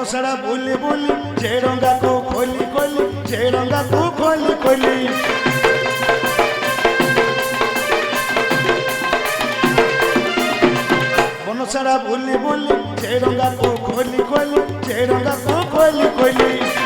ସାରା ବୁଲି ବୁଲି ସେ ଡଙ୍ଗାକୁ ଖୋଲି ଖୋଲି ସେ ଡଙ୍ଗାକୁ ଖୋଲି ଖୋଲି ବନ ସାରା ବୁଲି ବୁଲି ସେ ଡଙ୍ଗାକୁ ଖୋଲି ଖୋଲି ସେ ଡଙ୍ଗାକୁ ଖୋଲି ଖୋଲି